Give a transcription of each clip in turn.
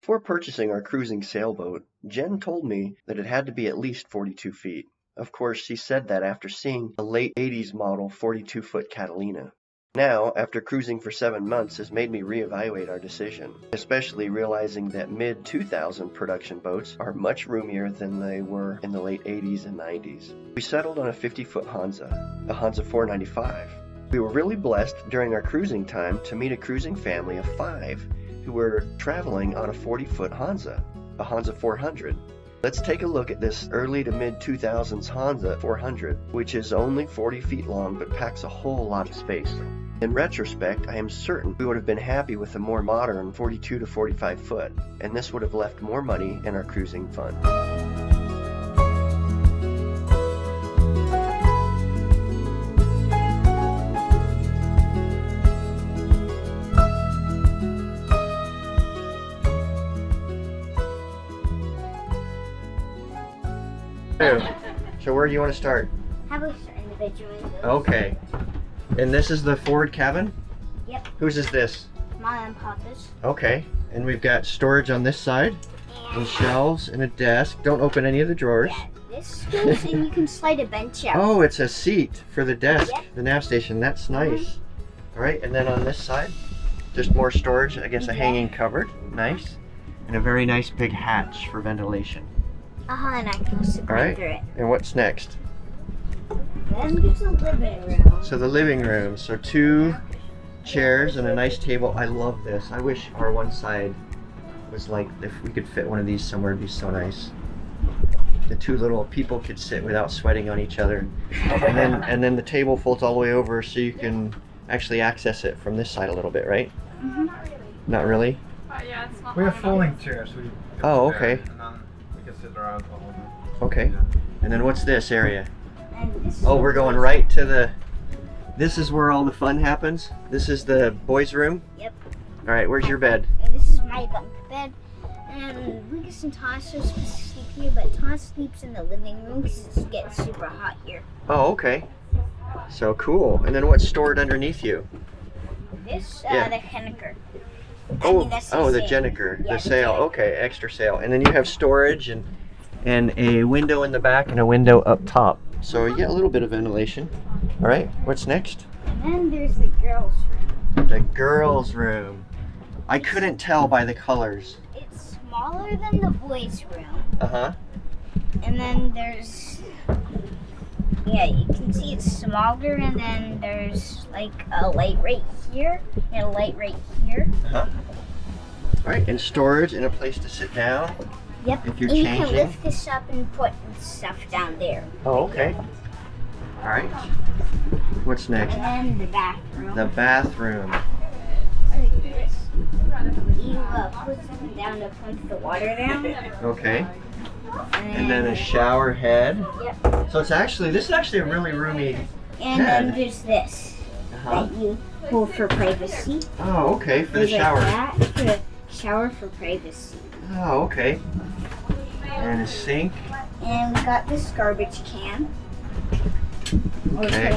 Before purchasing our cruising sailboat, Jen told me that it had to be at least 42 feet. Of course, she said that after seeing a late 80s model 42-foot Catalina. Now, after cruising for 7 months has made me reevaluate our decision, especially realizing that mid-2000 production boats are much roomier than they were in the late 80s and 90s. We settled on a 50-foot Hanse, the Hanse 495. We were really blessed during our cruising time to meet a cruising family of 5 who were traveling on a 40-foot Hanse, a Hanse 400. Let's take a look at this early to mid-2000s Hanse 400, which is only 40 feet long but packs a whole lot of space. In retrospect, I am certain we would have been happy with a more modern 42 to 45 foot, and this would have left more money in our cruising fund. So where do you want to start? How about we start in the bedroom windows? Okay. And this is the forward cabin? Yep. Whose is this? Mom and Papa's. Okay. And we've got storage on this side, and shelves and a desk. Don't open any of the drawers. Yeah, this goes and you can slide a bench out. Oh, it's a seat for the desk, Yep. the nav station. That's nice. All right, and then on this side, just more storage. I guess a hanging cupboard. Nice. And a very nice big hatch for ventilation. And I can also go Alright. through it. And what's next? Then there's a living room. So the living room. So 2 chairs and a nice table. I love this. I wish our one side was like, if we could fit one of these somewhere, it'd be so nice. The 2 little people could sit without sweating on each other. And then the table folds all the way over so you can actually access it from this side a little bit, right? Mm-hmm. Not really? Yeah, it's not We have folding chairs. We Oh, okay. And then we can sit around all of them. Okay. And then what's this area? And this Oh, we're going right to the... This is where all the fun happens? This is the boys' room? Yep. All right, where's your bed? And this is my bunk bed. And Lucas and Tosh are supposed to sleep here, but Tosh sleeps in the living room because it's getting super hot here. Oh, okay. So cool. And then what's stored underneath you? This, Yeah. the Henniker. Oh, that's oh, the sail. Jenniker, Yeah, the sail. Jenniker. Okay, extra sail. And then you have storage and a window in the back and a window up top. So you get a little bit of ventilation. All right, what's next? And then there's the girls' room. The girls' room. I couldn't tell by the colors. It's smaller than the boys' room. Uh-huh. And then there's, yeah, you can see it's smaller, and then there's like a light right here and a light right here. Uh-huh. All right, and storage and a place to sit down. Yep. If you're and you changing. can lift this up and put stuff down there. Oh, okay. All right. What's next? And then the bathroom. The bathroom. Like this. You put something down to pump the water down. Okay. And then a shower head. Yep. So it's actually, this is actually a really roomy And then head. there's this Uh-huh. that you hold for privacy. Oh, okay, for the There's shower. Like that for the shower for privacy. Oh, okay. And a sink. And we got this garbage can. Okay.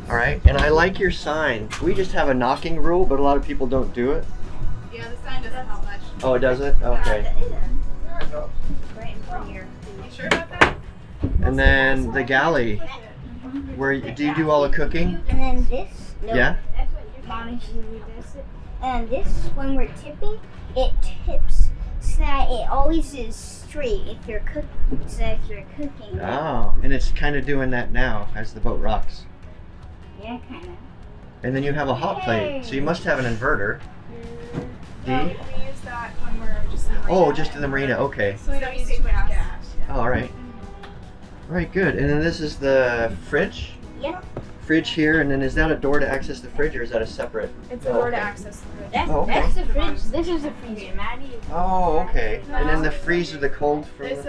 All right, and I like your sign. We just have a knocking rule, but a lot of people don't do it. Yeah, the sign doesn't help much. Oh, it doesn't? Okay. Right in front here. You sure about that? And then the galley. Where do you do all the cooking? And then this. No, Yeah? Mommy usually does it. And this, when we're tipping, it tips so that it always is straight if you're cooking. So if you're cooking. Oh, and it's kind of doing that now as the boat rocks. Yeah, kind of. And then you have a hot plate, so you must have an inverter. D? No, we use that when we're just in the Oh, marina. just in the marina, okay. So we don't use too much gas. Oh, all right. All right, good. And then this is the fridge. Yep. Fridge here, and then is that a door to access the fridge, or is that a separate? It's a door to access the fridge. That's, Oh, okay. that's the fridge. This is the freezer, Maddie. Oh, okay. And then the freezer, the cold for. There's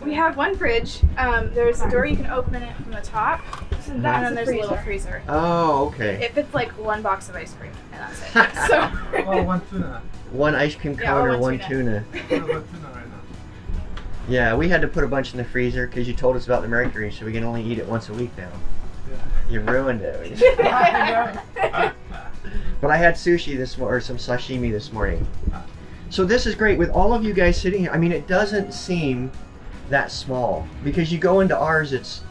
we have one fridge. There's a door you can open it from the top, and then there's a little freezer. Oh, okay. It fits like one box of ice cream, and that's it. So Oh, one tuna. One ice cream Yeah, cone or or one one tuna. We have one tuna right now. Yeah, we had to put a bunch in the freezer because you told us about the mercury, so we can only eat it once a week now. Yeah. You ruined it. But I had sushi or some sashimi this morning. So this is great with all of you guys sitting here. I mean, it doesn't seem that small because you go into ours.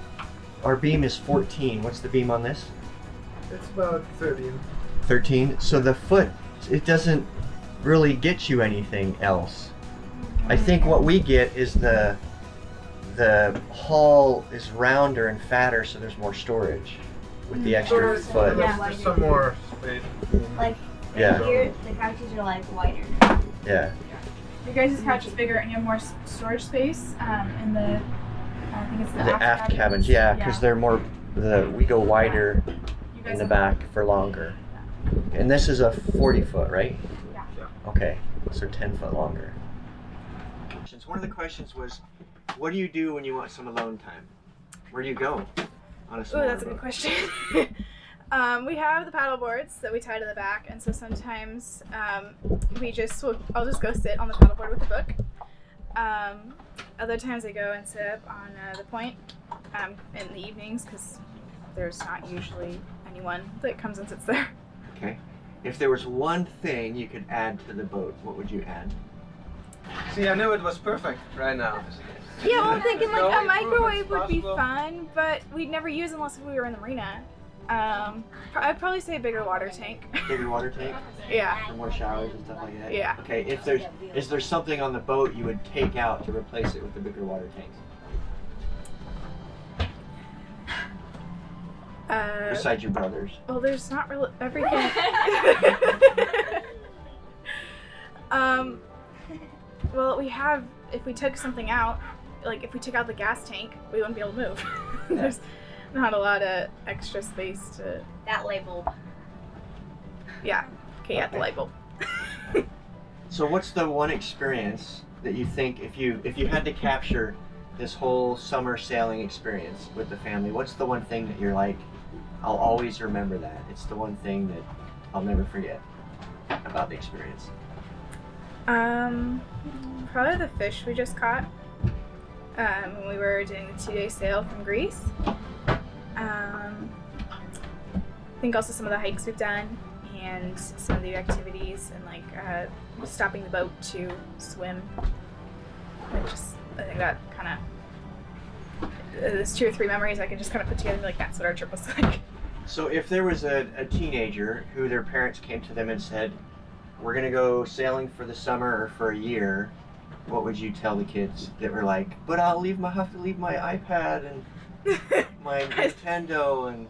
Our beam is 14. What's the beam on this? It's about 13. 13. So the foot, it doesn't really get you anything else. I think what we get is the hull is rounder and fatter, so there's more storage with the extra foot. Yeah. There's some more space. Like Yeah. here, the couches are like wider. Yeah. Your guys' couch is bigger and you have more storage space in the, I think it's the aft cabins, yeah, because they're more. We go wider You guys in the have- back for longer. And this is a 40 foot, right? Yeah. Okay, so 10 foot longer. One of the questions was, what do you do when you want some alone time? Where do you go on a Oh, smaller that's a good boat? question. We have the paddle boards that we tie to the back, and so sometimes I'll just go sit on the paddle board with a book. Other times I go and sit up on the point in the evenings because there's not usually anyone that comes and sits there. Okay. If there was one thing you could add to the boat, what would you add? See, I knew it was perfect right now. Yeah, well, I'm thinking like No a microwave improvements would be possible. fun, but we'd never use unless we were in the marina. I'd probably say a bigger water tank. Bigger water tank Yeah. for more showers and stuff like that? Yeah. Okay, is there something on the boat you would take out to replace it with the bigger water tanks? Besides your brothers. Well, there's not really everything. Well, if we took something out, like if we took out the gas tank, we wouldn't be able to move. There's not a lot of extra space to. That label. Yeah. Okay, yeah, the Okay. light bulb. So what's the one experience that you think if you had to capture this whole summer sailing experience with the family, what's the one thing that you're like, I'll always remember that. It's the one thing that I'll never forget about the experience. Probably the fish we just caught when we were doing the 2-day sail from Greece. I think also some of the hikes we've done and some of the activities and like stopping the boat to swim. I think that kind of there's 2 or 3 memories I can just kind of put together and be like, that's what our trip was like. So if there was a teenager who their parents came to them and said, we're gonna go sailing for the summer or for a year, what would you tell the kids that were like, but I'll have to leave my iPad and my Nintendo and...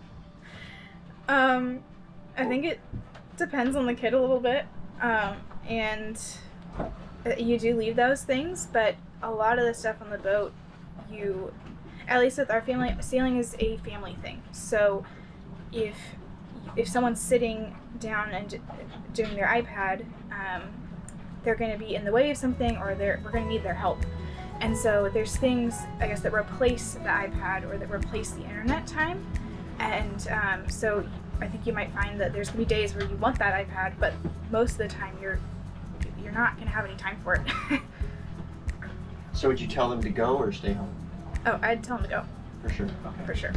I think it depends on the kid a little bit, and you do leave those things, but a lot of the stuff on the boat, at least with our family, sailing is a family thing. So if someone's sitting down and doing their iPad, they're going to be in the way of something, or we're going to need their help. And so there's things, I guess, that replace the iPad or that replace the internet time. And so I think you might find that there's going to be days where you want that iPad, but most of the time you're not going to have any time for it. So would you tell them to go or stay home? Oh, I'd tell them to go, For sure. Okay. for sure.